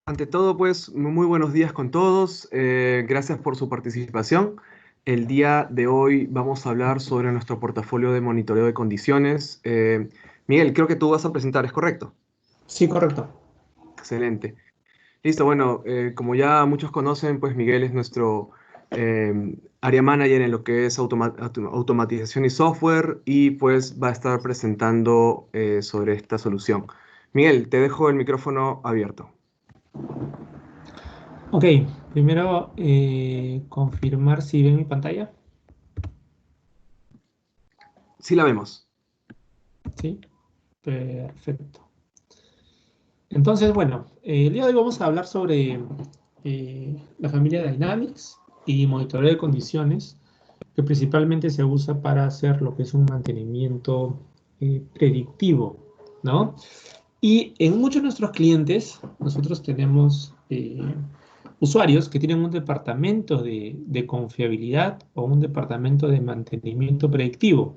Ante todo, pues, muy buenos días con todos. Gracias por su participación. El día de hoy vamos a hablar sobre nuestro portafolio de monitoreo de condiciones. Miguel, creo que tú vas a presentar, ¿es correcto? Sí, correcto. Excelente. Listo, bueno, como ya muchos conocen, pues Miguel es nuestro área manager en lo que es automatización y software y pues va a estar presentando sobre esta solución. Miguel, te dejo el micrófono abierto. Ok, primero confirmar si ven mi pantalla. Sí la vemos. Sí, perfecto. Entonces, bueno, el día de hoy vamos a hablar sobre la familia Dynamics y monitoreo de condiciones, que principalmente se usa para hacer lo que es un mantenimiento predictivo, ¿no? Y en muchos de nuestros clientes, nosotros tenemos usuarios que tienen un departamento de confiabilidad o un departamento de mantenimiento predictivo.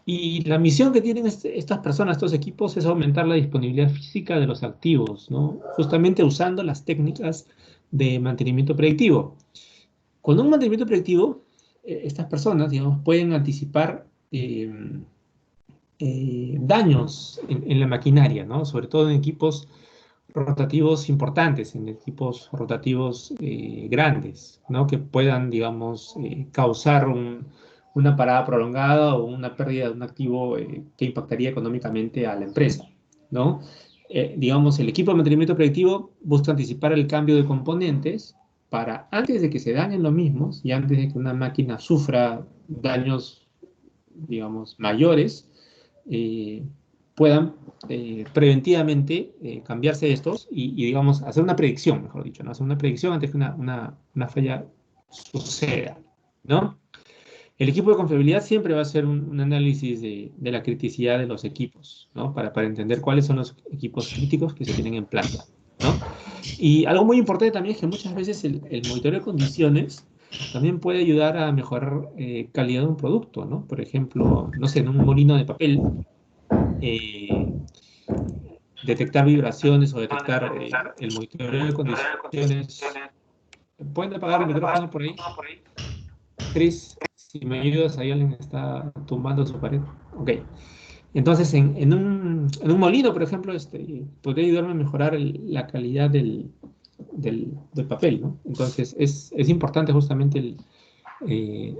Y la misión que tienen estas personas, estos equipos, es aumentar la disponibilidad física de los activos, ¿no? Justamente usando las técnicas de mantenimiento predictivo. Con un mantenimiento predictivo, estas personas, digamos, pueden anticipar daños en la maquinaria, ¿no? Sobre todo en equipos rotativos importantes, en equipos rotativos grandes, ¿no? Que puedan, digamos, causar una parada prolongada o una pérdida de un activo que impactaría económicamente a la empresa, ¿no? Digamos, el equipo de mantenimiento predictivo busca anticipar el cambio de componentes para antes de que se dañen los mismos y antes de que una máquina sufra daños, digamos, mayores, eh, puedan preventivamente cambiarse estos digamos, hacer una predicción, mejor dicho, ¿no? Hacer una predicción antes que una falla suceda, ¿no? El equipo de confiabilidad siempre va a hacer un análisis de la criticidad de los equipos, ¿no? Para entender cuáles son los equipos críticos que se tienen en planta, ¿no? Y algo muy importante también es que muchas veces el monitoreo de condiciones también puede ayudar a mejorar calidad de un producto, ¿no? Por ejemplo, no sé, en un molino de papel, eh, detectar vibraciones o detectar el monitoreo de condiciones. ¿Pueden apagar el micrófono por ahí? Chris, si me ayudas, ahí alguien está tumbando su pared. Ok. Entonces, en un molino, por ejemplo, podría ayudarme a mejorar la calidad del papel, ¿no? Entonces, es importante justamente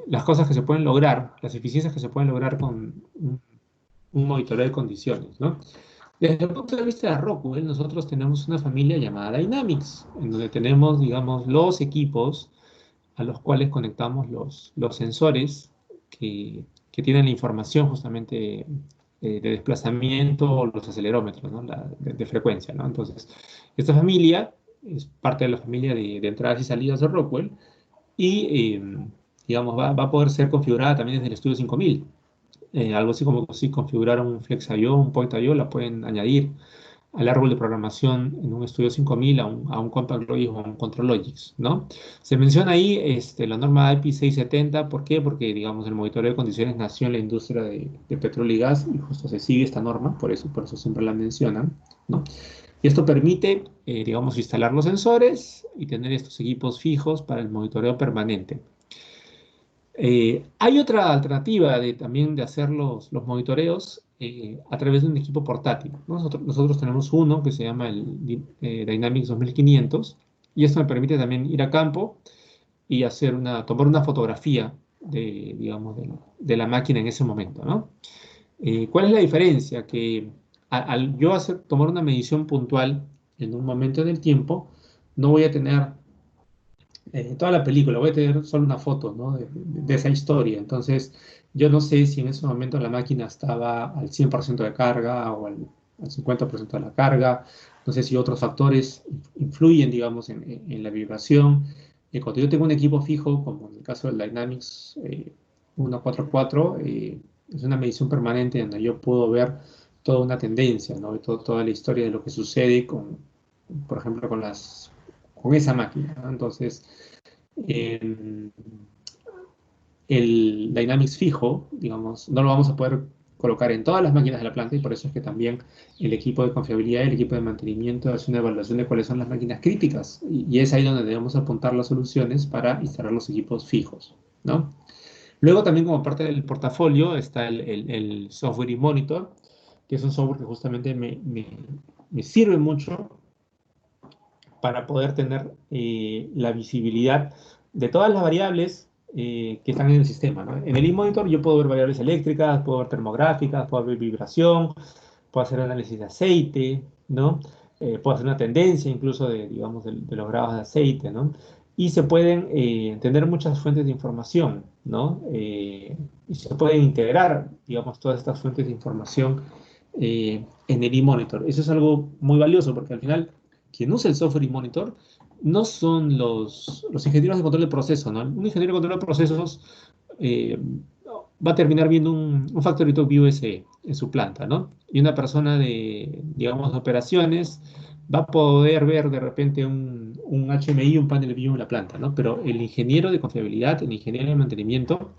las cosas que se pueden lograr, las eficiencias que se pueden lograr con un monitoreo de condiciones, ¿no? Desde el punto de vista de Rockwell, nosotros tenemos una familia llamada Dynamics, en donde tenemos, digamos, los equipos a los cuales conectamos los sensores que tienen la información justamente de desplazamiento o los acelerómetros, ¿no? De frecuencia, ¿no? Entonces, esta familia es parte de la familia de entradas y salidas de Rockwell y, digamos, va a poder ser configurada también desde el Estudio 5000. Algo así como si configuraron un FlexIO, un PointIO, la pueden añadir al árbol de programación en un Studio 5000 a un Compact Logic o a un Control Logics, ¿no? Se menciona ahí la norma IP 670, ¿por qué? Porque, digamos, el monitoreo de condiciones nació en la industria de petróleo y gas y justo se sigue esta norma, por eso siempre la mencionan, ¿no? Y esto permite, digamos, instalar los sensores y tener estos equipos fijos para el monitoreo permanente. Hay otra alternativa también de hacer los monitoreos a través de un equipo portátil, ¿no? Nosotros tenemos uno que se llama el Dynamics 2500 y esto me permite también ir a campo y tomar una fotografía digamos, de la máquina en ese momento, ¿no? ¿Cuál es la diferencia? Que al yo tomar una medición puntual en un momento del tiempo, no voy a tener toda la película, voy a tener solo una foto, ¿no? de esa historia. Entonces, yo no sé si en ese momento la máquina estaba al 100% de carga o al 50% de la carga. No sé si otros factores influyen, digamos, en la vibración. Cuando yo tengo un equipo fijo, como en el caso del Dynamics 144, es una medición permanente donde yo puedo ver toda una tendencia, ¿no? Y toda la historia de lo que sucede por ejemplo, con esa máquina, ¿no? Entonces, el Dynamics fijo, digamos, no lo vamos a poder colocar en todas las máquinas de la planta, y por eso es que también el equipo de confiabilidad y el equipo de mantenimiento hace una evaluación de cuáles son las máquinas críticas, y es ahí donde debemos apuntar las soluciones para instalar los equipos fijos, ¿no? Luego también como parte del portafolio está el software e-monitor, que es un software que justamente me sirve mucho para poder tener la visibilidad de todas las variables que están en el sistema, ¿no? En el e-monitor yo puedo ver variables eléctricas, puedo ver termográficas, puedo ver vibración, puedo hacer análisis de aceite, ¿no? Puedo hacer una tendencia incluso de, digamos, de los grados de aceite, ¿no? Y se pueden tener muchas fuentes de información, ¿no? Y se pueden integrar, digamos, todas estas fuentes de información en el e-monitor. Eso es algo muy valioso porque al final quien usa el software e-monitor no son los ingenieros de control de proceso, ¿no? Un ingeniero de control de procesos eh, va a terminar viendo un Factory Talk View SE en su planta, ¿no? Y una persona de, digamos, de operaciones va a poder ver de repente un HMI, un panel view en la planta, ¿no? Pero el ingeniero de confiabilidad, el ingeniero de mantenimiento,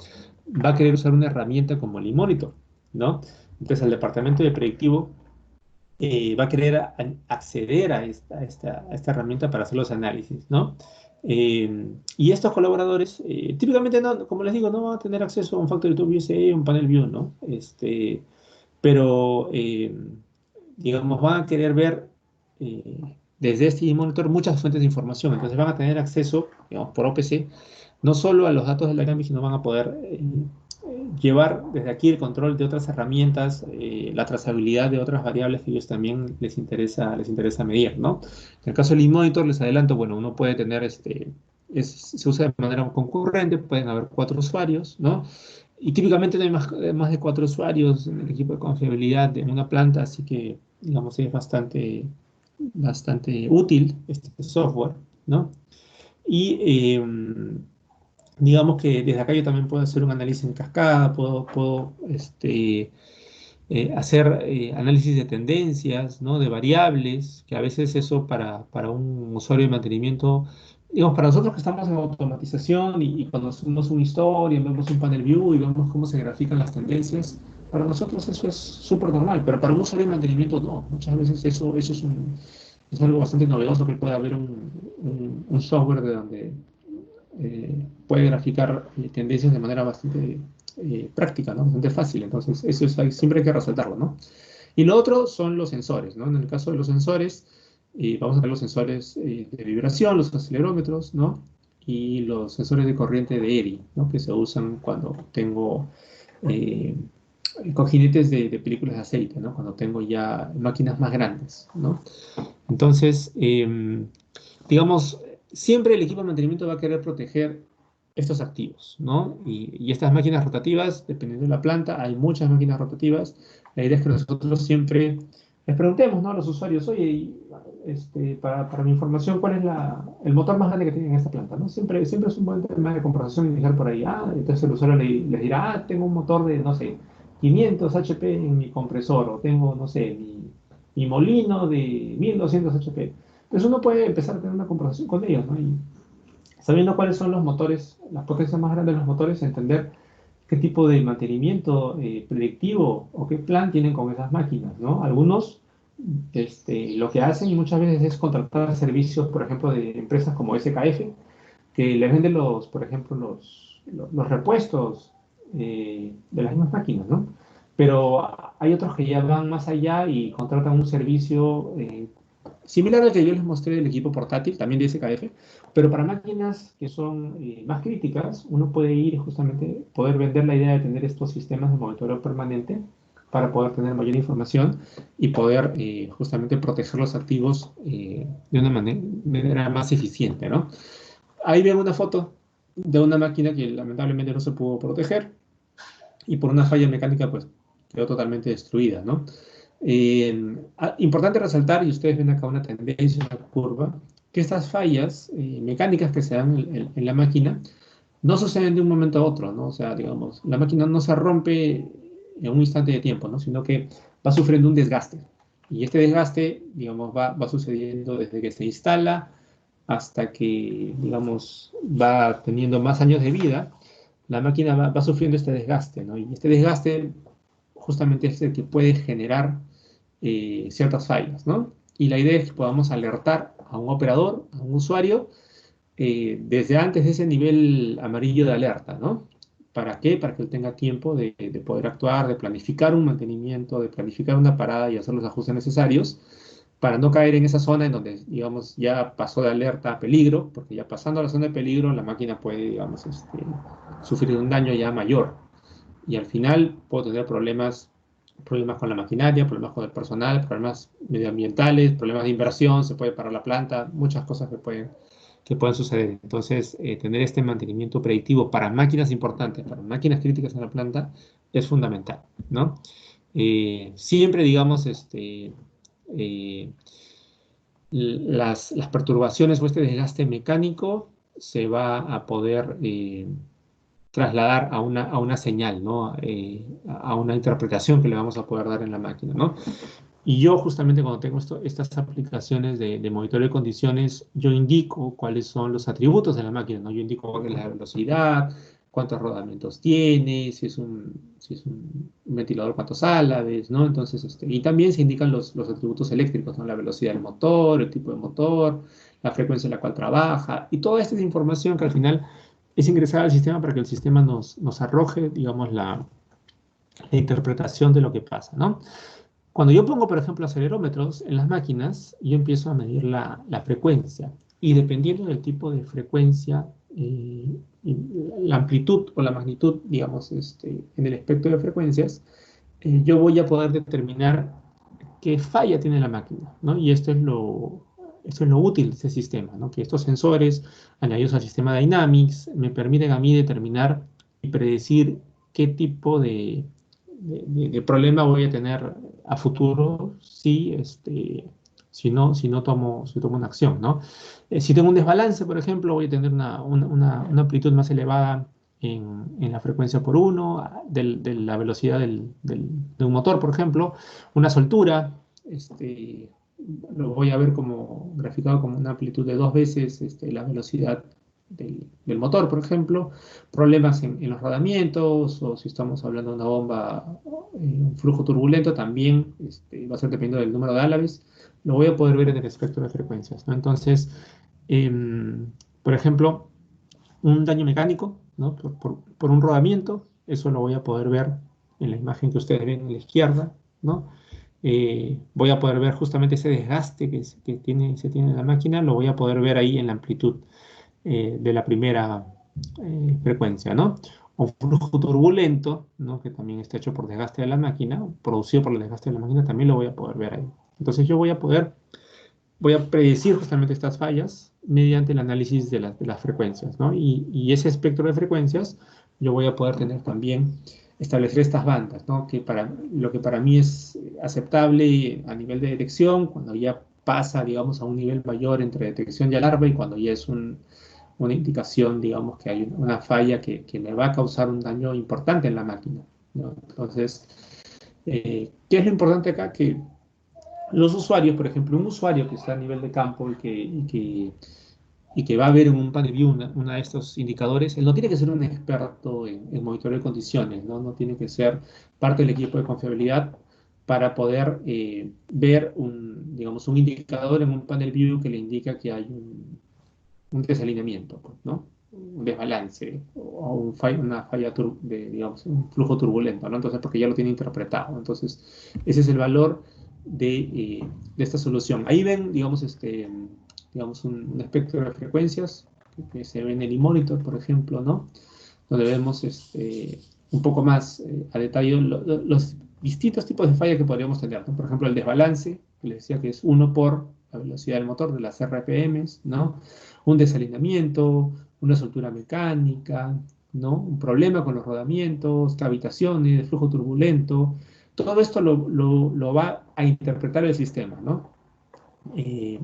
va a querer usar una herramienta como el e-monitor, ¿no? Entonces, el departamento de predictivo va a querer acceder a esta herramienta para hacer los análisis, ¿no? Y estos colaboradores, típicamente, no, como les digo, no van a tener acceso a un Factory Talk View SE, un panel view, ¿no? Pero, digamos, van a querer ver desde este monitor muchas fuentes de información. Entonces van a tener acceso, digamos, por OPC, no solo a los datos del Dynamics, sino van a poder llevar desde aquí el control de otras herramientas, la trazabilidad de otras variables que ellos también les interesa medir, ¿no? En el caso del e-monitor, les adelanto, bueno, uno puede tener, se usa de manera concurrente, pueden haber 4 usuarios, ¿no? Y típicamente no hay más de 4 usuarios en el equipo de confiabilidad de una planta, así que, digamos, es bastante útil este software, ¿no? Y digamos que desde acá yo también puedo hacer un análisis en cascada, puedo hacer análisis de tendencias, ¿no? De variables, que a veces eso para un usuario de mantenimiento, digamos, para nosotros que estamos en automatización y cuando hacemos una historia, vemos un panel view y vemos cómo se grafican las tendencias, para nosotros eso es súper normal, pero para un usuario de mantenimiento no. Muchas veces eso es algo bastante novedoso que pueda haber un software de donde puede graficar tendencias de manera bastante práctica, ¿no? Bastante fácil. Entonces, eso siempre hay que resaltarlo, ¿no? Y lo otro son los sensores, ¿no? En el caso de los sensores, vamos a ver los sensores de vibración, los acelerómetros, ¿no? Y los sensores de corriente de ERI, ¿no? Que se usan cuando tengo eh, cojinetes de películas de aceite, ¿no? Cuando tengo ya máquinas más grandes, ¿no? Entonces, digamos, siempre el equipo de mantenimiento va a querer proteger estos activos, ¿no? Y estas máquinas rotativas, dependiendo de la planta, hay muchas máquinas rotativas. La idea es que nosotros siempre les preguntemos, ¿no? A los usuarios, oye, para mi información, ¿cuál es el motor más grande que tienen en esta planta? ¿No? Siempre es un buen tema de conversación inicial por ahí. Entonces el usuario les dirá, tengo un motor de, no sé, 500 HP en mi compresor, o tengo, no sé, mi molino de 1200 HP. Entonces uno puede empezar a tener una conversación con ellos, ¿no? Y sabiendo cuáles son los motores, las potencias más grandes de los motores, entender qué tipo de mantenimiento predictivo o qué plan tienen con esas máquinas, ¿no? Algunos lo que hacen muchas veces es contratar servicios, por ejemplo, de empresas como SKF, que les venden por ejemplo, los repuestos de las mismas máquinas, ¿no? Pero hay otros que ya van más allá y contratan un servicio similar al que yo les mostré del equipo portátil, también de SKF, pero para máquinas que son más críticas, uno puede ir y justamente poder vender la idea de tener estos sistemas de monitoreo permanente para poder tener mayor información y poder justamente proteger los activos de una manera más eficiente, ¿no? Ahí ven una foto de una máquina que lamentablemente no se pudo proteger y por una falla mecánica pues quedó totalmente destruida, ¿no? Importante resaltar, y ustedes ven acá una tendencia, una curva, que estas fallas mecánicas que se dan en la máquina no suceden de un momento a otro, ¿no? O sea, digamos, la máquina no se rompe en un instante de tiempo, ¿no? Sino que va sufriendo un desgaste. Y este desgaste, digamos, va sucediendo desde que se instala hasta que, digamos, va teniendo más años de vida, la máquina va sufriendo este desgaste, ¿no? Y este desgaste justamente es el que puede generar ciertas fallas, ¿no? Y la idea es que podamos alertar a un operador, a un usuario, desde antes de ese nivel amarillo de alerta, ¿no? ¿Para qué? Para que él tenga tiempo de poder actuar, de planificar un mantenimiento, de planificar una parada y hacer los ajustes necesarios para no caer en esa zona en donde, digamos, ya pasó de alerta a peligro, porque ya pasando a la zona de peligro, la máquina puede, digamos, sufrir un daño ya mayor. Y al final puedo tener problemas con la maquinaria, problemas con el personal, problemas medioambientales, problemas de inversión, se puede parar la planta, muchas cosas que pueden suceder. Entonces, tener este mantenimiento predictivo para máquinas importantes, para máquinas críticas en la planta, es fundamental, ¿no? Siempre, digamos, eh, las perturbaciones o este desgaste mecánico se va a poder trasladar a una señal, ¿no? A una interpretación que le vamos a poder dar en la máquina, ¿no? Y yo justamente cuando tengo estas aplicaciones de monitoreo de condiciones, yo indico cuáles son los atributos de la máquina, ¿no? Yo indico cuál es la velocidad, cuántos rodamientos tiene, si es un ventilador, cuántos álabes, ¿no? Entonces, y también se indican los atributos eléctricos, ¿no? La velocidad del motor, el tipo de motor, la frecuencia en la cual trabaja, y toda esta es información que al final es ingresada al sistema para que el sistema nos arroje, digamos, la interpretación de lo que pasa, ¿no? Cuando yo pongo, por ejemplo, acelerómetros en las máquinas, yo empiezo a medir la frecuencia. Y dependiendo del tipo de frecuencia, y la amplitud o la magnitud, digamos, en el espectro de frecuencias, yo voy a poder determinar qué falla tiene la máquina, ¿no? Y esto es lo útil de este sistema, ¿no? Que estos sensores añadidos al sistema Dynamics me permiten a mí determinar y predecir qué tipo de problema voy a tener a futuro si no tomo una acción, ¿no? Si tengo un desbalance, por ejemplo, voy a tener una amplitud más elevada en la frecuencia por uno, de la velocidad de un motor, por ejemplo, una soltura, lo voy a ver como graficado como una amplitud de 2 veces la velocidad del motor, por ejemplo, problemas en los rodamientos, o si estamos hablando de una bomba, un flujo turbulento, también va a ser dependiendo del número de álabes, lo voy a poder ver en el espectro de frecuencias, ¿no? Entonces, por ejemplo, un daño mecánico, ¿no? Por un rodamiento, eso lo voy a poder ver en la imagen que ustedes ven a la izquierda, ¿no? Voy a poder ver justamente ese desgaste se tiene en la máquina, lo voy a poder ver ahí en la amplitud de la primera frecuencia, ¿no? Un flujo turbulento, ¿no? Que también está hecho por desgaste de la máquina, producido por el desgaste de la máquina, también lo voy a poder ver ahí. Entonces yo voy a predecir justamente estas fallas mediante el análisis de las frecuencias, ¿no? Y ese espectro de frecuencias yo voy a poder tener también, establecer estas bandas, ¿no? Lo que para mí es aceptable a nivel de detección, cuando ya pasa, digamos, a un nivel mayor entre detección y alarma, y cuando ya es una indicación, digamos, que hay una falla que me va a causar un daño importante en la máquina, ¿no? Entonces, ¿qué es lo importante acá? Que los usuarios, por ejemplo, un usuario que está a nivel de campo y que va a ver en un panel view una de estos indicadores, él no tiene que ser un experto en monitoreo de condiciones, ¿no? No tiene que ser parte del equipo de confiabilidad para poder ver digamos, un indicador en un panel view que le indica que hay un desalineamiento, pues, ¿no? Un desbalance o una falla, digamos, un flujo turbulento, ¿no? Entonces, porque ya lo tiene interpretado. Entonces, ese es el valor de esta solución. Ahí ven, digamos un espectro de frecuencias que se ve en el eMonitor, por ejemplo, ¿no? Donde vemos un poco más a detalle los distintos tipos de falla que podríamos tener, ¿no? Por ejemplo, el desbalance, que les decía que es 1 por la velocidad del motor de las RPMs, ¿no? Un desalineamiento, una soltura mecánica, ¿no? Un problema con los rodamientos, cavitaciones, flujo turbulento. Todo esto lo va a interpretar el sistema, ¿no? Eh,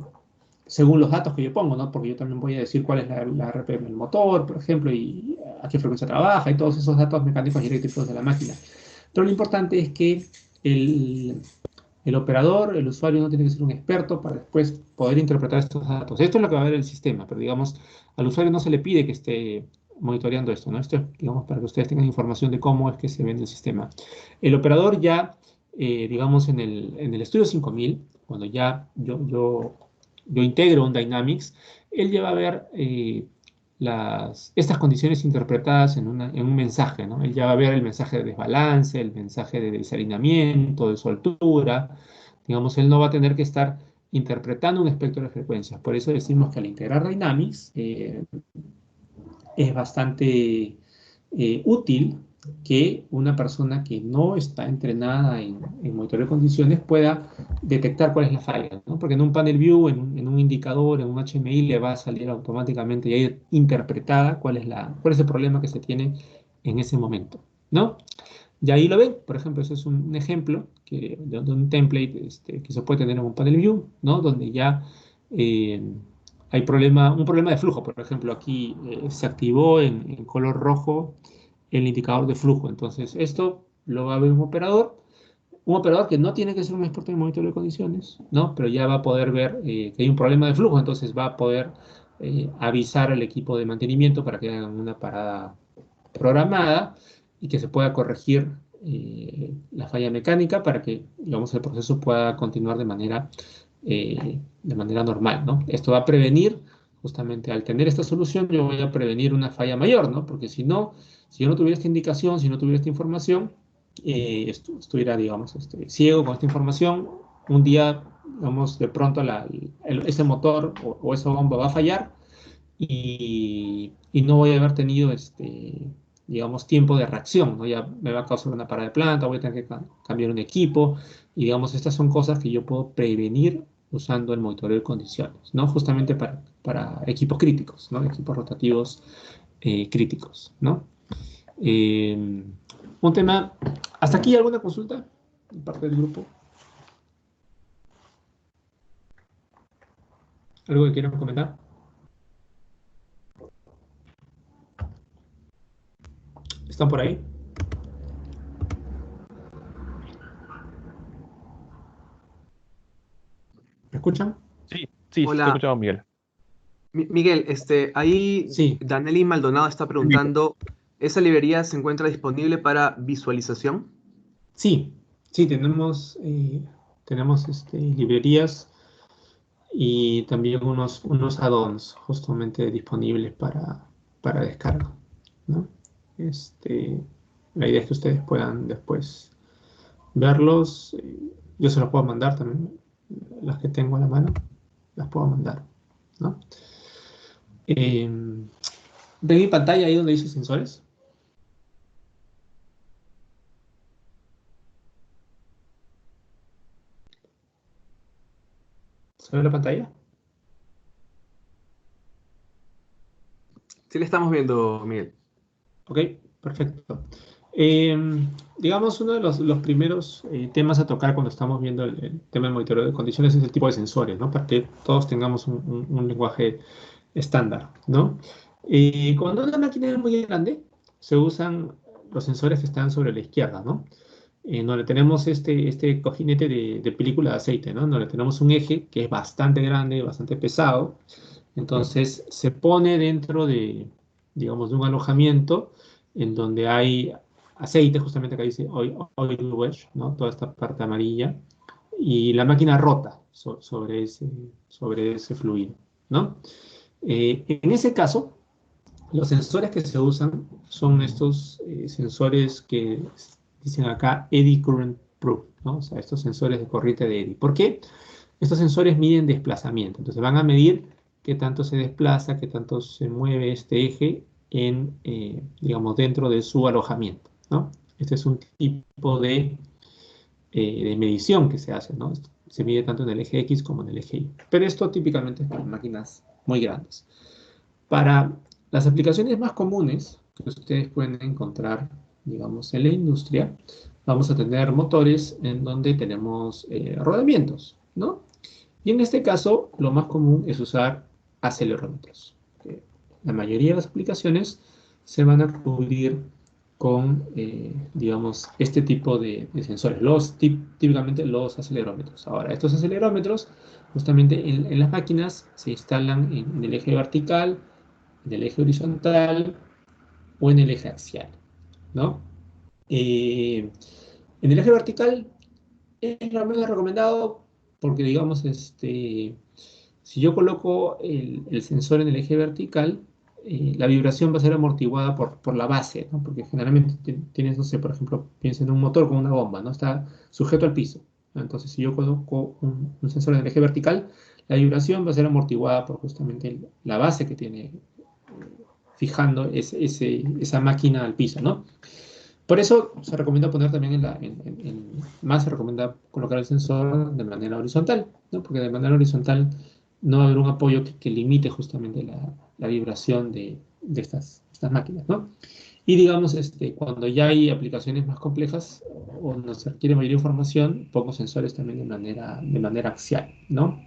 Según los datos que yo pongo, ¿no? Porque yo también voy a decir cuál es la RPM del motor, por ejemplo, y a qué frecuencia trabaja, y todos esos datos mecánicos y eléctricos de la máquina. Pero lo importante es que el operador, el usuario, no tiene que ser un experto para después poder interpretar estos datos. Esto es lo que va a ver el sistema, pero digamos, al usuario no se le pide que esté monitoreando esto, ¿no? Esto es, digamos, para que ustedes tengan información de cómo es que se vende el sistema. El operador ya, digamos, en el Estudio 5000, cuando ya yo integro un Dynamics, él ya va a ver estas condiciones interpretadas en un mensaje, ¿no? Él ya va a ver el mensaje de desbalance, el mensaje de desalineamiento, de soltura. Digamos, él no va a tener que estar interpretando un espectro de frecuencias. Por eso decimos que al integrar Dynamics es bastante útil que una persona que no está entrenada en monitoreo de condiciones pueda detectar cuál es la falla, ¿no? Porque en un panel view, en un indicador, en un HMI, le va a salir automáticamente y ahí interpretada cuál es el problema que se tiene en ese momento, ¿no? Y ahí lo ven, por ejemplo, ese es un ejemplo de un template que se puede tener en un panel view, ¿no? Donde ya eh, hay un problema de flujo, por ejemplo, aquí se activó en color rojo el indicador de flujo. Entonces, esto lo va a ver un operador que no tiene que ser un experto en monitoreo de condiciones, ¿no? Pero ya va a poder ver que hay un problema de flujo, entonces va a poder avisar al equipo de mantenimiento para que hagan una parada programada y que se pueda corregir la falla mecánica para que, digamos, el proceso pueda continuar de manera normal, ¿no? Esto va a prevenir, justamente al tener esta solución, yo voy a prevenir una falla mayor, ¿no? Porque si no, si yo no tuviera esta indicación, si no tuviera esta información, estuviera, digamos, ciego con esta información, un día, digamos, de pronto ese motor o esa bomba va a fallar y no voy a haber tenido digamos, tiempo de reacción, ¿no? Ya me va a causar una parada de planta, voy a tener que cambiar un equipo, y digamos, estas son cosas que yo puedo prevenir usando el monitoreo de condiciones, ¿no? Justamente para equipos críticos, ¿no? Equipos rotativos críticos, ¿no? Eh, un tema, ¿hasta aquí alguna consulta de parte del grupo? ¿Algo que quieran comentar? ¿Están por ahí? ¿Me escuchan? Sí, sí, te Hola, escuchamos, Miguel. Miguel, ahí Sí, Danelli Maldonado está preguntando, ¿esa librería se encuentra disponible para visualización? sí, sí, tenemos librerías y también unos add-ons justamente disponibles para descarga, ¿no? La idea es que ustedes puedan después verlos. Yo se los puedo mandar también, las que tengo a la mano, las puedo mandar, ¿no? Eh, ¿Ven mi pantalla ahí donde dice sensores? ¿Se ve la pantalla? Sí, le estamos viendo, Miguel. Ok, perfecto. Eh, digamos, uno de los primeros temas a tocar cuando estamos viendo el tema del monitoreo de condiciones es el tipo de sensores, ¿no? Para que todos tengamos un lenguaje estándar, ¿no? Cuando una máquina es muy grande, se usan los sensores que están sobre la izquierda, ¿no? Donde tenemos este cojinete de película de aceite, ¿no? Donde tenemos un eje que es bastante grande, bastante pesado. Entonces se pone dentro digamos, de un alojamiento en donde hay aceite, justamente acá dice oil wedge, ¿no? Toda esta parte amarilla, y la máquina rota sobre ese fluido, ¿no? En ese caso, los sensores que se usan son estos sensores que dicen acá Eddy Current Proof, ¿no? O sea, estos sensores de corriente de Eddy. ¿Por qué? Estos sensores miden desplazamiento. Entonces van a medir qué tanto se desplaza, qué tanto se mueve este eje digamos, dentro de su alojamiento, ¿no? Este es un tipo de medición que se hace, ¿no? Se mide tanto en el eje X como en el eje Y. Pero esto típicamente es para máquinas muy grandes. Para las aplicaciones más comunes que ustedes pueden encontrar, digamos, en la industria, vamos a tener motores en donde tenemos rodamientos, ¿no? Y en este caso, lo más común es usar acelerómetros. La mayoría de las aplicaciones se van a cubrir con, digamos, este tipo de sensores, típicamente los acelerómetros. Ahora, estos acelerómetros, justamente en las máquinas, se instalan en el eje vertical, en el eje horizontal o en el eje axial, ¿no? En el eje vertical es lo menos recomendado porque, digamos, si yo coloco el sensor en el eje vertical, la vibración va a ser amortiguada por la base, ¿no? Porque generalmente tienes, no sé, por ejemplo, piensa en un motor con una bomba, ¿no? Está sujeto al piso, ¿no? Entonces, si yo coloco un sensor en el eje vertical, la vibración va a ser amortiguada por justamente la base que tiene fijando esa máquina al piso, ¿no? Por eso se recomienda poner también más se recomienda colocar el sensor de manera horizontal, ¿no? Porque de manera horizontal no va a haber un apoyo que limite justamente la vibración de estas máquinas, ¿no? Y digamos, cuando ya hay aplicaciones más complejas o nos requiere mayor información, pongo sensores también de manera axial, ¿no?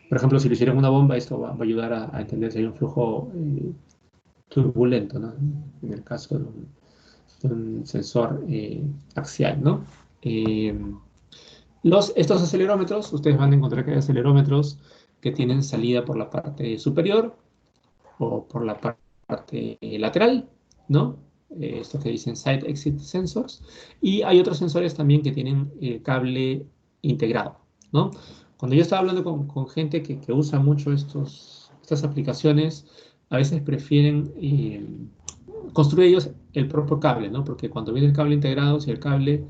Por ejemplo, si lo hiciera en una bomba, esto va a ayudar a entender si hay un flujo turbulento, ¿no? En el caso de un sensor axial, ¿no? Eh, estos acelerómetros, ustedes van a encontrar que hay acelerómetros que tienen salida por la parte superior o por la parte lateral, ¿no? Estos que dicen Side Exit Sensors. Y hay otros sensores también que tienen cable integrado, ¿no? Cuando yo estaba hablando con gente que usa mucho estas aplicaciones, a veces prefieren construir ellos el propio cable, ¿no? Porque cuando viene el cable integrado, si el cable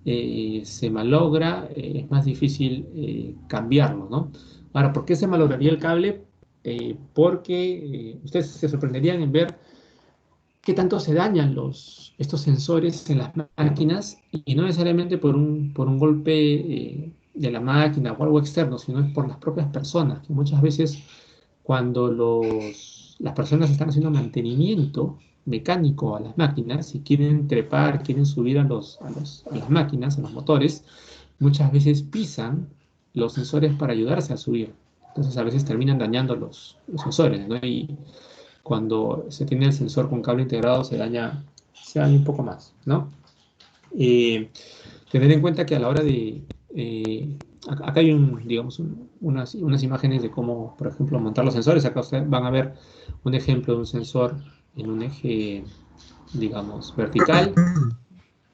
se malogra, es más difícil cambiarlo, ¿no? Ahora, ¿por qué se malograría el cable? Porque ustedes se sorprenderían en ver qué tanto se dañan estos sensores en las máquinas y no necesariamente por un golpe de la máquina o algo externo, sino es por las propias personas, que muchas veces cuando las personas están haciendo mantenimiento mecánico a las máquinas y quieren trepar, quieren subir a las máquinas, a los motores, muchas veces pisan los sensores para ayudarse a subir. Entonces a veces terminan dañando los sensores, ¿no? Y cuando se tiene el sensor con cable integrado se daña un poco más, ¿no? Tener en cuenta que a la hora acá hay digamos, unas imágenes de cómo, por ejemplo, montar los sensores. Acá ustedes van a ver un ejemplo de un sensor en un eje, digamos, vertical,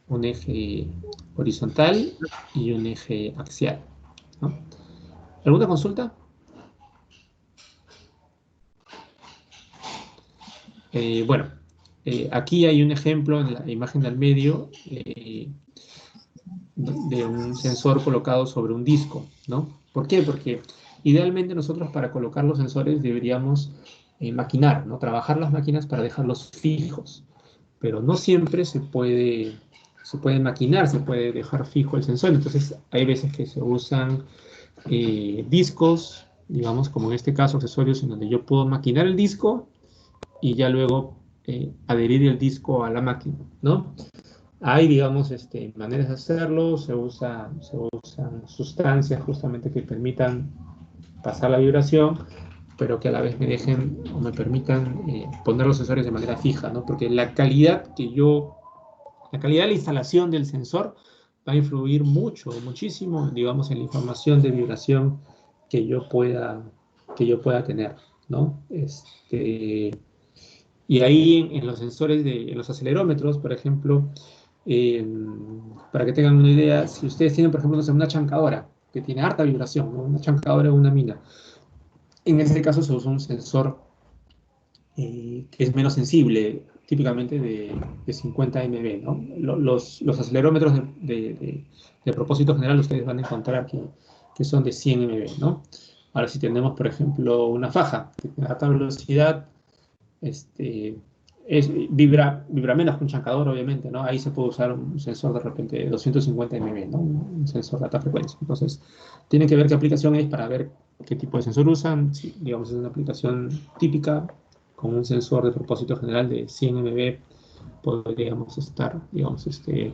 un eje horizontal y un eje axial, ¿no? ¿Alguna consulta? Bueno, aquí hay un ejemplo en la imagen del medio de un sensor colocado sobre un disco, ¿no? ¿Por qué? Porque idealmente nosotros para colocar los sensores deberíamos maquinar, ¿no? Trabajar las máquinas para dejarlos fijos, pero no siempre se puede maquinar, se puede dejar fijo el sensor. Entonces hay veces que se usan discos, digamos, como en este caso, accesorios en donde yo puedo maquinar el disco y ya luego adherir el disco a la máquina, ¿no? Hay, digamos, maneras de hacerlo, se usan sustancias justamente que permitan pasar la vibración, pero que a la vez me dejen o me permitan poner los sensores de manera fija, ¿no? Porque la calidad de la instalación del sensor va a influir mucho, muchísimo, digamos, en la información de vibración que yo pueda tener, ¿no? Y ahí en los sensores en los acelerómetros, por ejemplo, eh, para que tengan una idea, si ustedes tienen, por ejemplo, no sé, una chancadora que tiene harta vibración, ¿no? Una chancadora o una mina, en este caso se usa un sensor que es menos sensible, típicamente de 50 mB, ¿no? Los acelerómetros de propósito general ustedes van a encontrar que son de 100 mB, ¿no? Ahora, si tenemos, por ejemplo, una faja que tiene alta velocidad, este, vibra menos que un chancador, obviamente, ¿no? Ahí se puede usar un sensor de repente de 250 mB, ¿no? Un sensor de alta frecuencia. Entonces, tienen que ver qué aplicación es para ver qué tipo de sensor usan. Si, digamos, es una aplicación típica con un sensor de propósito general de 100 mB, podríamos estar, digamos,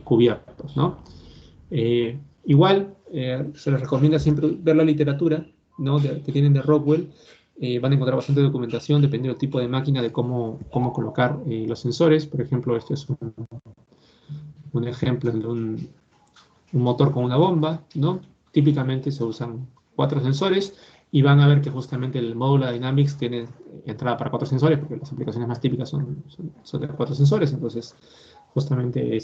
cubiertos, ¿no? Igual, se les recomienda siempre ver la literatura, ¿no? Que tienen de Rockwell. Van a encontrar bastante documentación dependiendo del tipo de máquina, de cómo colocar los sensores. Por ejemplo, este es un ejemplo de un motor con una bomba, ¿no? Típicamente se usan 4 sensores y van a ver que justamente el módulo Dynamics tiene entrada para 4 sensores, porque las aplicaciones más típicas son de 4 sensores, entonces justamente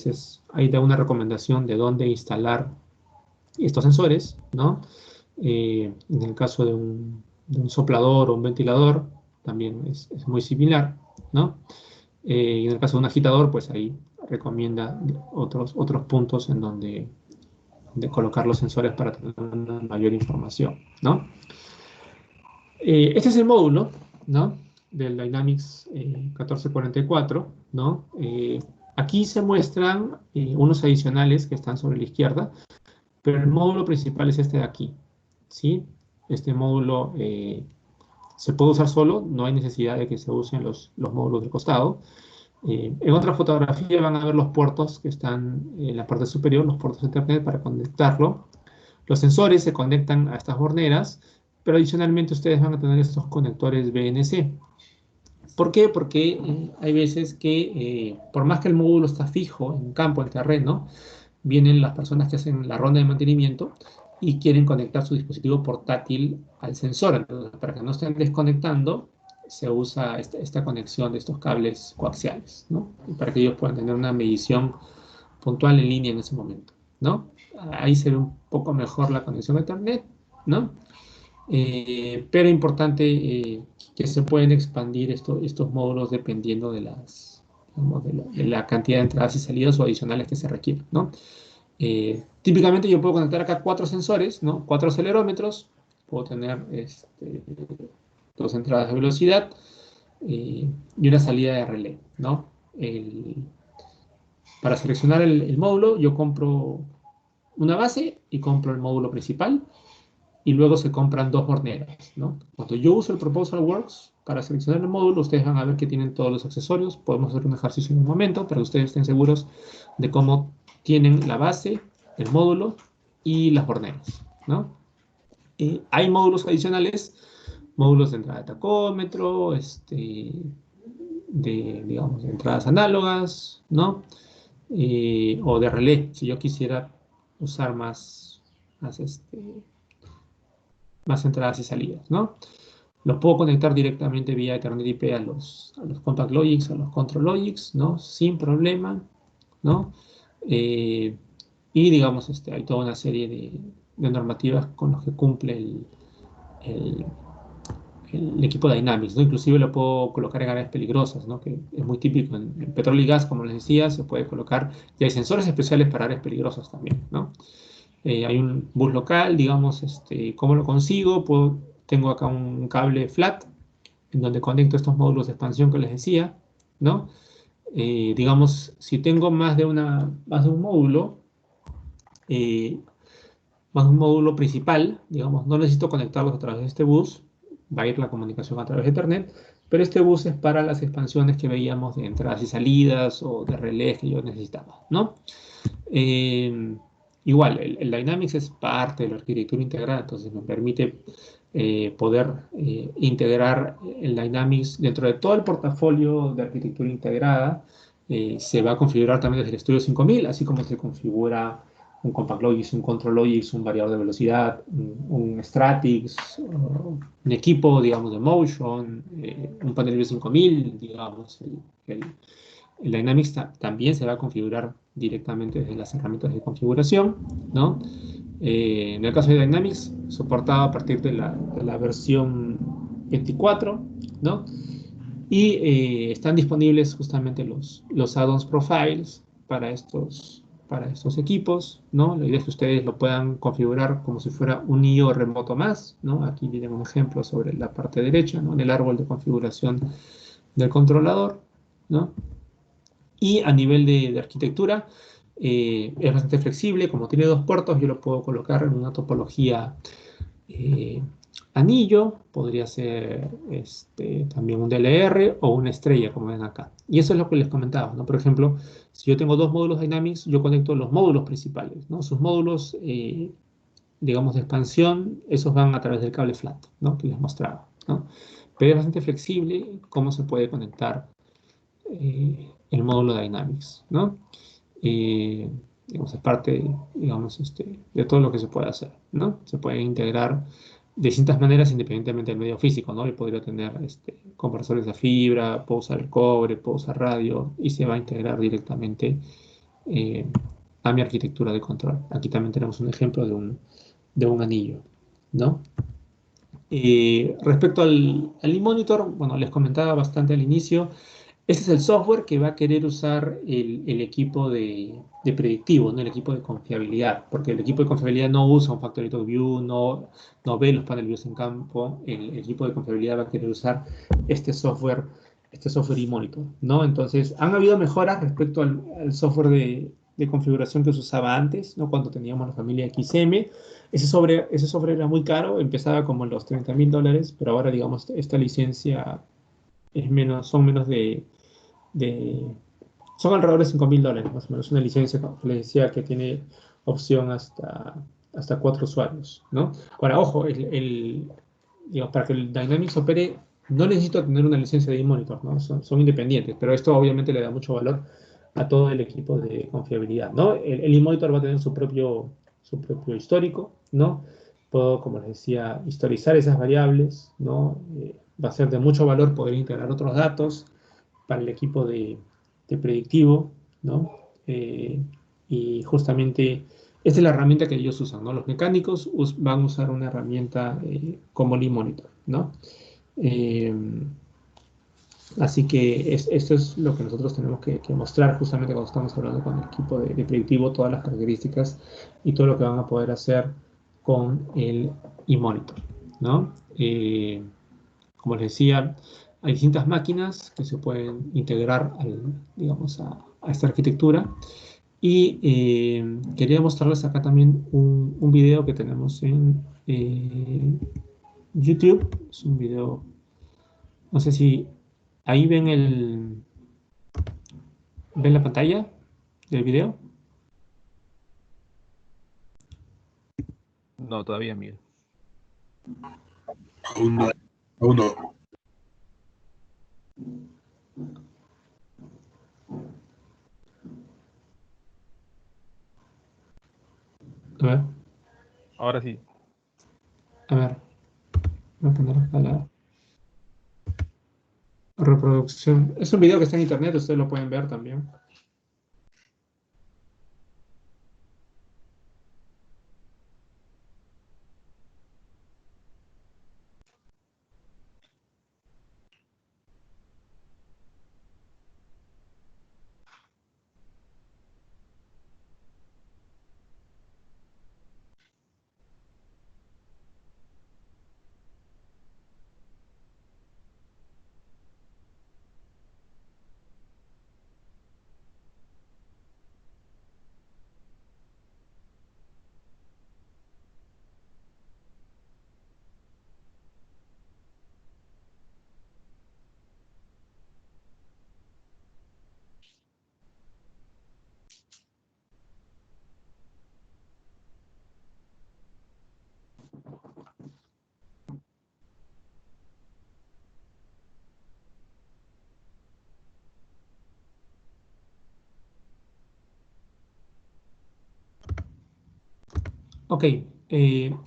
ahí da una recomendación de dónde instalar estos sensores, ¿no? En el caso de un soplador o un ventilador, también es muy similar, ¿no? Y en el caso de un agitador, pues ahí recomienda otros puntos en donde de colocar los sensores para tener una mayor información, ¿no? Este es el módulo, ¿no? Del Dynamics 1444, ¿no? Aquí se muestran unos adicionales que están sobre la izquierda, pero el módulo principal es este de aquí, ¿sí? Este módulo se puede usar solo, no hay necesidad de que se usen los módulos del costado. En otra fotografía van a ver los puertos que están en la parte superior, los puertos de Ethernet para conectarlo. Los sensores se conectan a estas horneras, pero adicionalmente ustedes van a tener estos conectores BNC. ¿Por qué? Porque hay veces que, por más que el módulo está fijo en campo, en terreno, vienen las personas que hacen la ronda de mantenimiento y quieren conectar su dispositivo portátil al sensor. Entonces, para que no estén desconectando, se usa esta conexión de estos cables coaxiales, ¿no? Y para que ellos puedan tener una medición puntual en línea en ese momento, ¿no? Ahí se ve un poco mejor la conexión a Ethernet, ¿no? Pero importante que se pueden expandir estos módulos dependiendo de digamos, de la cantidad de entradas y salidas o adicionales que se requieren, ¿no? Típicamente yo puedo conectar acá 4 sensores, ¿no? 4 acelerómetros, puedo tener 2 entradas de velocidad y una salida de relé, ¿no? Para seleccionar el módulo yo compro una base y compro el módulo principal y luego se compran 2 horneras, ¿no? Cuando yo uso el Proposal Works para seleccionar el módulo, ustedes van a ver que tienen todos los accesorios. Podemos hacer un ejercicio en un momento para que ustedes estén seguros de cómo tienen la base, el módulo y las horneras, ¿no? Hay módulos adicionales, módulos de entrada de tacómetro, digamos, de entradas análogas, ¿no? O de relé, si yo quisiera usar más, más entradas y salidas, ¿no? Los puedo conectar directamente vía Ethernet IP a los Compact Logics, a los Control Logics, ¿no? Sin problema, ¿no? Eh, y digamos, hay toda una serie de normativas con las que cumple el- el equipo Dynamics, ¿no? Inclusive lo puedo colocar en áreas peligrosas, ¿no? Que es muy típico en petróleo y gas, como les decía, se puede colocar, y hay sensores especiales para áreas peligrosas también, ¿no? Hay un bus local, digamos, ¿cómo lo consigo? Tengo acá un cable flat en donde conecto estos módulos de expansión que les decía, ¿no? Digamos, si tengo más de un módulo, eh, más de un módulo principal, digamos, no necesito conectarlos a través de este bus, va a ir la comunicación a través de Ethernet, pero este bus es para las expansiones que veíamos de entradas y salidas o de relés que yo necesitaba, ¿no? Eh, Igual, el Dynamics es parte de la arquitectura integrada, entonces me permite poder integrar el Dynamics dentro de todo el portafolio de arquitectura integrada. Se va a configurar también desde el Studio 5000, así como se configura un Compact Logix, un Control Logix, un variador de velocidad, un Stratix, un equipo, digamos, de Motion, un panel v 5000, digamos, el Dynamics también se va a configurar directamente desde las herramientas de configuración, ¿no? En el caso de Dynamics, soportado a partir de la versión 24, ¿no? Y están disponibles justamente los add-ons profiles para estos equipos, ¿no? La idea es que ustedes lo puedan configurar como si fuera un IO remoto más, ¿no? Aquí tienen un ejemplo sobre la parte derecha, ¿no? En el árbol de configuración del controlador, ¿no? Y a nivel de arquitectura, es bastante flexible. Como tiene 2 puertos, yo lo puedo colocar en una topología eh, anillo. Podría ser también un DLR o una estrella, como ven acá. Y eso es lo que les comentaba, ¿no? Por ejemplo, si yo tengo 2 módulos Dynamics, yo conecto los módulos principales, ¿no? Sus módulos, digamos, de expansión, esos van a través del cable flat, ¿no? Que les mostraba, ¿no? Pero es bastante flexible cómo se puede conectar el módulo Dynamics, ¿no? Digamos, es parte, digamos, de todo lo que se puede hacer, ¿no? Se puede integrar distintas maneras independientemente del medio físico, ¿no? Yo podría tener conversores de fibra, puedo usar el cobre, puedo usar radio y se va a integrar directamente eh, a mi arquitectura de control. Aquí también tenemos un ejemplo de un anillo, ¿no? Respecto al eMonitor, bueno, les comentaba bastante al inicio, este es el software que va a querer usar el equipo de predictivo, ¿no? El equipo de confiabilidad, porque el equipo de confiabilidad no usa un Factory Talk View, no ve los panel views en campo, el equipo de confiabilidad va a querer usar este software, este software eMonitor, ¿no? Entonces, han habido mejoras respecto al software de configuración que se usaba antes, ¿no? Cuando teníamos la familia XM. Ese software era muy caro, empezaba como en los $30.000, pero ahora, digamos, esta licencia son menos de son alrededor de $5.000, más o menos, una licencia, como les decía, que tiene opción hasta 4 usuarios, ¿no? Ahora, ojo, digamos, para que el Dynamics opere, no necesito tener una licencia de eMonitor, ¿no? Son independientes, pero esto obviamente le da mucho valor a todo el equipo de confiabilidad, ¿no? El eMonitor va a tener su propio histórico, ¿no? Puedo, como les decía, historizar esas variables, ¿no? Va a ser de mucho valor poder integrar otros datos para el equipo de predictivo, ¿no? Y justamente esta es la herramienta que ellos usan, ¿no? Los mecánicos van a usar una herramienta como Lean Monitor, ¿no? Eh, Así que esto es lo que nosotros tenemos que mostrar justamente cuando estamos hablando con el equipo de predictivo, todas las características y todo lo que van a poder hacer con el eMonitor, ¿no? Como les decía, hay distintas máquinas que se pueden integrar digamos, a esta arquitectura. Y quería mostrarles acá también un video que tenemos en YouTube. Es un video, no sé si ahí ven la pantalla del video. No, todavía, Miguel. Aún no. Aún no. A ver, Ahora sí. a ver. Voy a poner acá la reproducción. Es un video que está en internet, ustedes lo pueden ver también. Ok,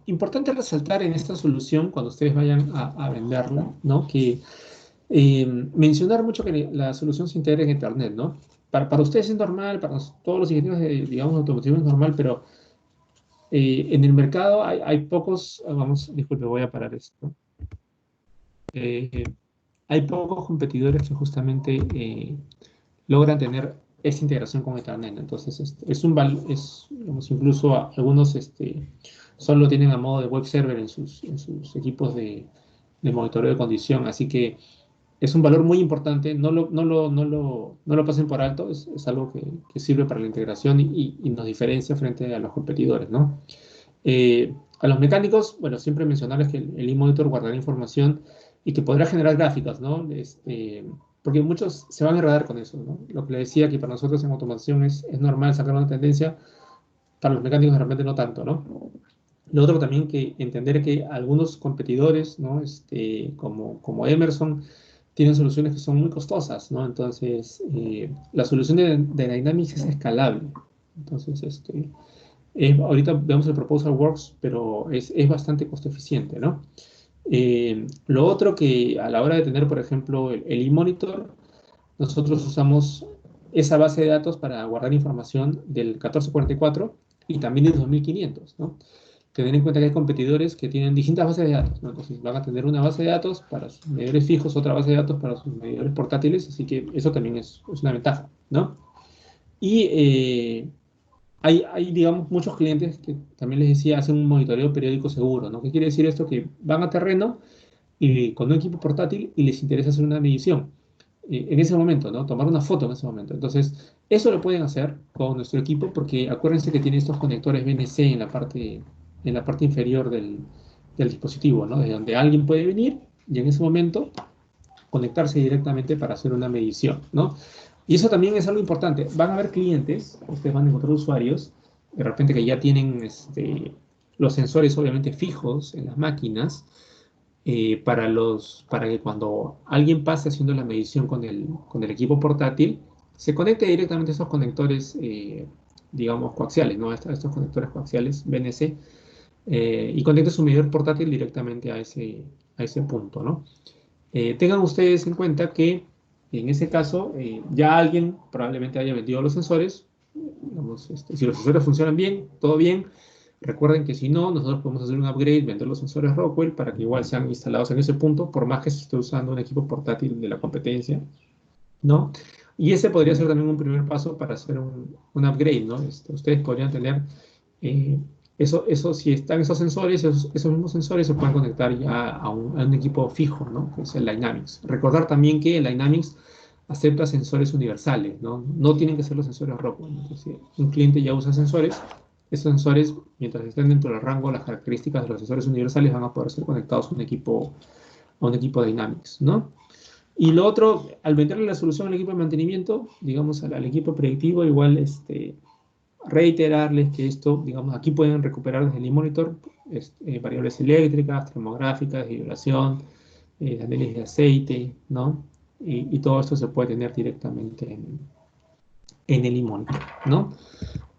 importante resaltar en esta solución cuando ustedes vayan a venderla, ¿no? Que mencionar mucho que la solución se integra en Internet, ¿no? Para ustedes es normal, para todos los ingenieros de, digamos, automoción es normal, pero en el mercado hay pocos, vamos, disculpe, voy a parar esto. Eh, Hay pocos competidores que justamente logran tener esta integración con Ethernet. Entonces, digamos, incluso algunos solo tienen a modo de web server en sus equipos de monitoreo de condición. Así que es un valor muy importante. No lo pasen por alto. Es algo que sirve para la integración y nos diferencia frente a los competidores, ¿no? A los mecánicos, bueno, siempre mencionarles que el eMonitor guardará información y que podrá generar gráficas, ¿no? Porque muchos se van a enredar con eso, ¿no? Lo que le decía que para nosotros en automatización es normal sacar una tendencia, para los mecánicos de repente no tanto, ¿no? Lo otro también que entender que algunos competidores, ¿no? Como Emerson, tienen soluciones que son muy costosas, ¿no? Entonces, la solución de Dynamics es escalable. Entonces, Ahorita vemos el Proposal Works, pero es bastante costo eficiente, ¿no? Lo otro que a la hora de tener, por ejemplo, el eMonitor, nosotros usamos esa base de datos para guardar información del 1444 y también del 2500, ¿no? Tener en cuenta que hay competidores que tienen distintas bases de datos, ¿no? Entonces van a tener una base de datos para sus medidores fijos, otra base de datos para sus medidores portátiles, así que eso también es una ventaja, ¿no? Y hay, digamos, muchos clientes que también les decía, hacen un monitoreo periódico seguro, ¿no? ¿Qué quiere decir esto? Que van a terreno y con un equipo portátil y les interesa hacer una medición en ese momento, ¿no? Tomar una foto en ese momento. Entonces, eso lo pueden hacer con nuestro equipo porque acuérdense que tiene estos conectores BNC en la parte inferior del dispositivo, ¿no? Desde donde alguien puede venir y en ese momento conectarse directamente para hacer una medición, ¿no? Y eso también es algo importante. Van a haber clientes, ustedes van a encontrar usuarios, de repente que ya tienen los sensores obviamente fijos en las máquinas, para que cuando alguien pase haciendo la medición con el equipo portátil, se conecte directamente a esos conectores, digamos, coaxiales, ¿no? A estos conectores coaxiales BNC, y conecte su medidor portátil directamente a ese punto, ¿no? Tengan ustedes en cuenta que en ese caso ya alguien probablemente haya vendido los sensores. Digamos, si los sensores funcionan bien, todo bien. Recuerden que si no, nosotros podemos hacer un upgrade, vender los sensores Rockwell para que igual sean instalados en ese punto, por más que se esté usando un equipo portátil de la competencia, ¿no? Y ese podría ser también un primer paso para hacer un upgrade, ¿no? Ustedes podrían tener, eh, si están esos sensores, esos mismos sensores se pueden conectar ya a un equipo fijo, ¿no? Que es el Dynamics. Recordar también que el Dynamics acepta sensores universales, ¿no? No tienen que ser los sensores Rockwell, ¿no? Entonces, si un cliente ya usa sensores, esos sensores, mientras estén dentro del rango, las características de los sensores universales van a poder ser conectados a un equipo Dynamics, ¿no? Y lo otro, al venderle la solución al equipo de mantenimiento, digamos al equipo predictivo, igual reiterarles que esto, digamos, aquí pueden recuperar desde el eMonitor variables eléctricas, termográficas, de vibración, de análisis de aceite, ¿no? Y todo esto se puede tener directamente en el eMonitor, ¿no?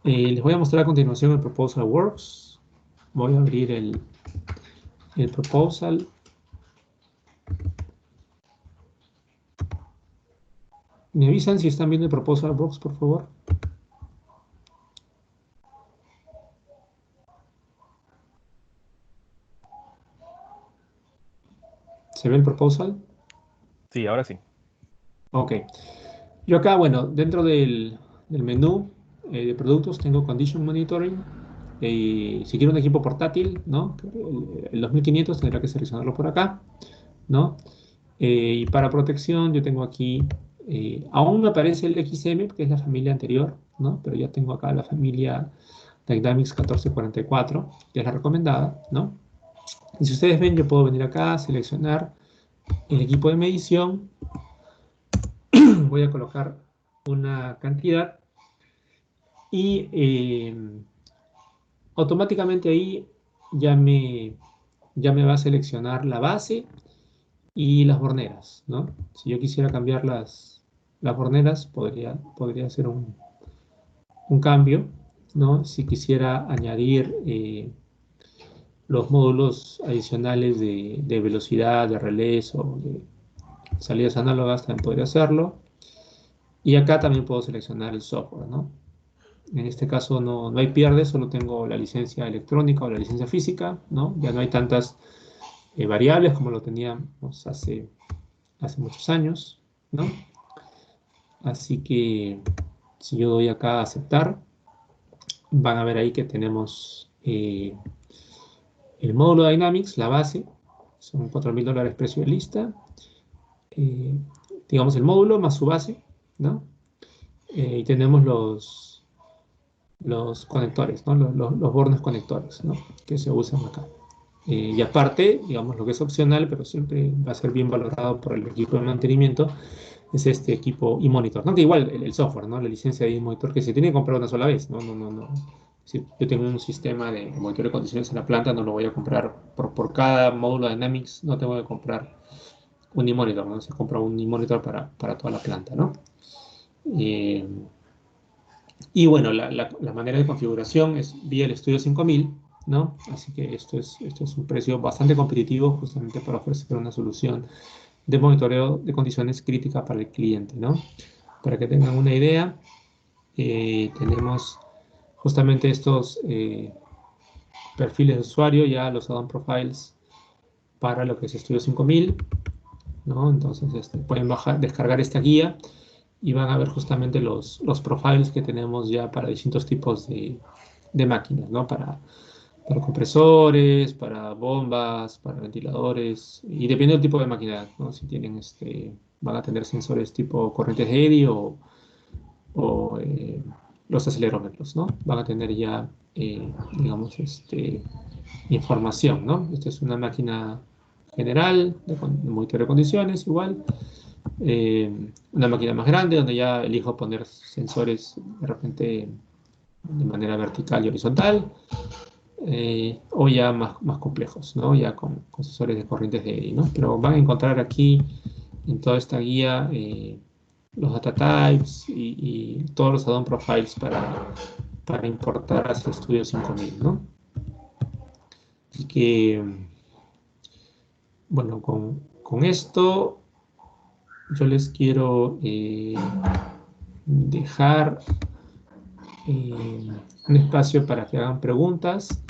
Les voy a mostrar a continuación el Proposal Works. Voy a abrir el Proposal. ¿Me avisan si están viendo el Proposal Works, por favor? ¿Se ve el Proposal? Sí, ahora sí. Ok. Yo acá, bueno, dentro del menú de productos tengo Condition Monitoring. Si quiero un equipo portátil, ¿no? El 2500 tendrá que seleccionarlo por acá, ¿no? Y para protección yo tengo aquí, aún me aparece el XM, que es la familia anterior, ¿no? Pero ya tengo acá la familia Dynamics 1444, que es la recomendada, ¿no? Y si ustedes ven, yo puedo venir acá, seleccionar el equipo de medición, voy a colocar una cantidad y automáticamente ahí ya me, ya me va a seleccionar la base y las borneras, ¿no? Si yo quisiera cambiar las borneras, podría hacer un cambio, ¿no? Si quisiera añadir los módulos adicionales de velocidad, de relés o de salidas análogas, también podría hacerlo. Y acá también puedo seleccionar el software, ¿no? En este caso no hay pierde, solo tengo la licencia electrónica o la licencia física, ¿no? Ya no hay tantas variables como lo teníamos hace muchos años, ¿no? Así que si yo doy acá a aceptar, van a ver ahí que tenemos el módulo Dynamics, la base, son $4.000 precio de lista, eh, digamos el módulo más su base, ¿no? Y tenemos los conectores, ¿no? Los bornes conectores, ¿no? Que se usan acá. Y aparte, digamos, lo que es opcional, pero siempre va a ser bien valorado por el equipo de mantenimiento, es este equipo eMonitor, ¿no? Que igual el software, ¿no? La licencia de eMonitor que se tiene que comprar una sola vez, ¿no? No. Si yo tengo un sistema de monitoreo de condiciones en la planta, no lo voy a comprar por cada módulo de Dynamics, no tengo que comprar un eMonitor, ¿no? Se compra un eMonitor para toda la planta, ¿no? Y bueno, la manera de configuración es vía el Studio 5000, ¿no? Así que esto es un precio bastante competitivo justamente para ofrecer una solución de monitoreo de condiciones críticas para el cliente, ¿no? Para que tengan una idea, tenemos justamente estos perfiles de usuario, ya los add-on profiles para lo que es Studio 5000, ¿no? Entonces pueden descargar esta guía y van a ver justamente los profiles que tenemos ya para distintos tipos de máquinas, ¿no? Para compresores, para bombas, para ventiladores, y depende del tipo de máquina, ¿no? Si tienen van a tener sensores tipo corrientes Eddy o los acelerómetros, ¿no? Van a tener ya, digamos, información, ¿no? Esta es una máquina general de monitoreo de condiciones, igual. Una máquina más grande donde ya elijo poner sensores de repente de manera vertical y horizontal, o ya más complejos, ¿no? Ya con sensores de corrientes de Eddy, ¿no? Pero van a encontrar aquí en toda esta guía los data types y todos los add-on profiles para importar hacia Studio 5000, ¿no? Así que, bueno, con esto yo les quiero dejar un espacio para que hagan preguntas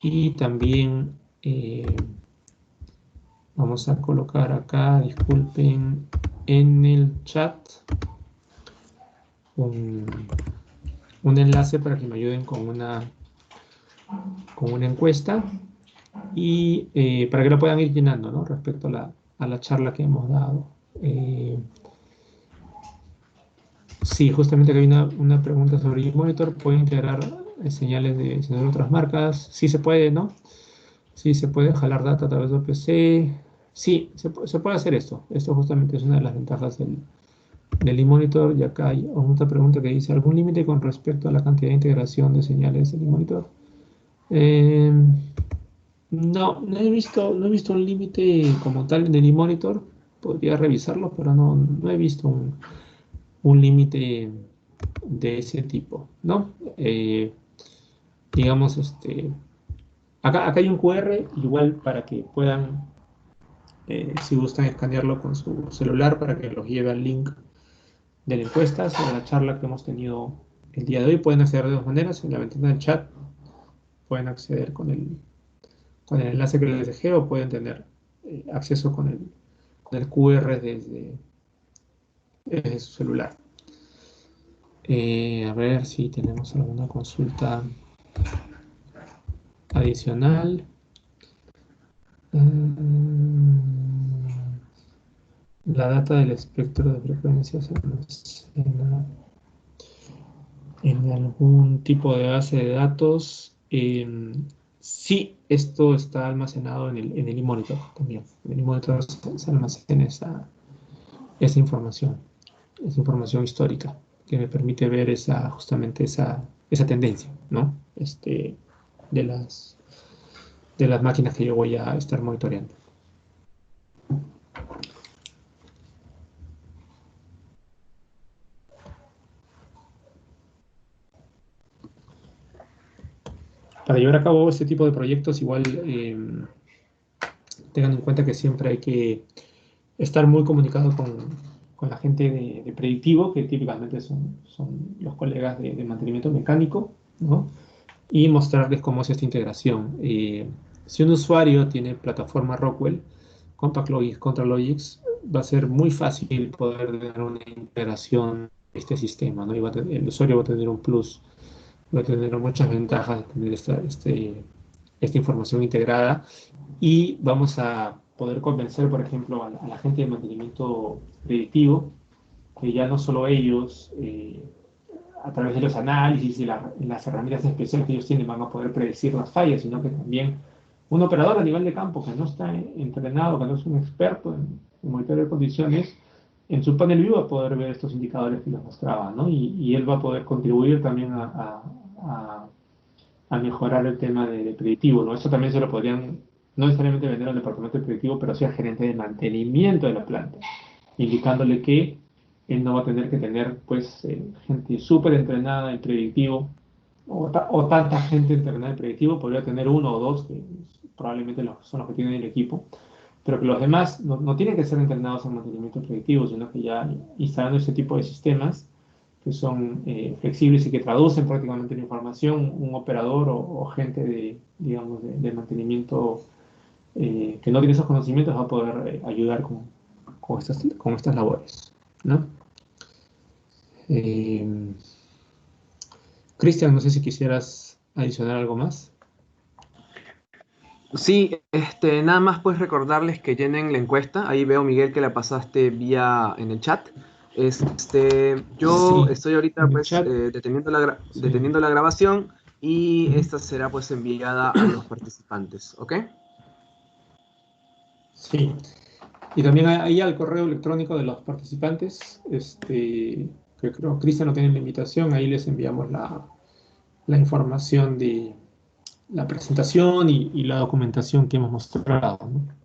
y también vamos a colocar acá, disculpen, en el chat un enlace para que me ayuden con una encuesta y para que lo puedan ir llenando, ¿no? Respecto a la charla que hemos dado. Sí, justamente que hay una pregunta sobre monitor. ¿Puede integrar señales de otras marcas? Sí se puede, ¿no? Sí se puede jalar data a través de OPC. Sí, se puede hacer esto. Esto justamente es una de las ventajas del eMonitor. Y acá hay otra pregunta que dice, ¿algún límite con respecto a la cantidad de integración de señales del eMonitor? No he visto un límite como tal en el eMonitor. Podría revisarlo, pero no he visto un límite de ese tipo, ¿no? Digamos, acá hay un QR, igual para que puedan, si gustan, escanearlo con su celular para que los lleve al link de la encuesta sobre la charla que hemos tenido el día de hoy. Pueden acceder de dos maneras, en la ventana del chat pueden acceder con el enlace que les dejé o pueden tener acceso con el QR desde su celular. A ver si tenemos alguna consulta adicional. La data del espectro de frecuencias se almacena en algún tipo de base de datos. Sí, esto está almacenado en el eMonitor también. En el eMonitor se almacena esa información histórica que me permite ver justamente esa tendencia, ¿no? De las máquinas que yo voy a estar monitoreando. Para llevar a cabo este tipo de proyectos, igual tengan en cuenta que siempre hay que estar muy comunicado con la gente de predictivo, que típicamente son los colegas de mantenimiento mecánico, ¿no? Y mostrarles cómo es esta integración. Si un usuario tiene plataforma Rockwell, CompactLogix, ContraLogix, va a ser muy fácil poder tener una integración de este sistema, ¿no? Y el usuario va a tener un plus, va a tener muchas ventajas de tener esta información integrada y vamos a poder convencer, por ejemplo, a la gente de mantenimiento predictivo, que ya no solo ellos, a través de los análisis y las herramientas especiales que ellos tienen, van a poder predecir las fallas, sino que también un operador a nivel de campo que no está entrenado, que no es un experto en monitoreo de condiciones, en su panel view va a poder ver estos indicadores que les mostraba, ¿no? Y él va a poder contribuir también a mejorar el tema de predictivo, ¿no? Esto también se lo podrían, no necesariamente vender al departamento de predictivo, pero sí al gerente de mantenimiento de la planta, indicándole que él no va a tener que tener pues gente súper entrenada en predictivo, o tanta gente entrenada en predictivo. Podría tener uno o dos, que probablemente son los que tienen el equipo, pero que los demás no tienen que ser entrenados en mantenimiento predictivo, sino que ya instalando ese tipo de sistemas que son flexibles y que traducen prácticamente la información, un operador o gente digamos, de mantenimiento que no tiene esos conocimientos va a poder ayudar con estas labores, ¿no? Eh, Cristian, no sé si quisieras adicionar algo más. Sí, nada más pues recordarles que llenen la encuesta. Ahí veo, Miguel, que la pasaste vía en el chat. Yo Sí, estoy ahorita en el pues chat. Sí, deteniendo la grabación y ujú, esta será pues enviada a los participantes, ¿ok? sí. Y también ahí al correo electrónico de los participantes, que creo Cristian no tiene la invitación, ahí les enviamos la información de la presentación y la documentación que hemos mostrado, ¿no?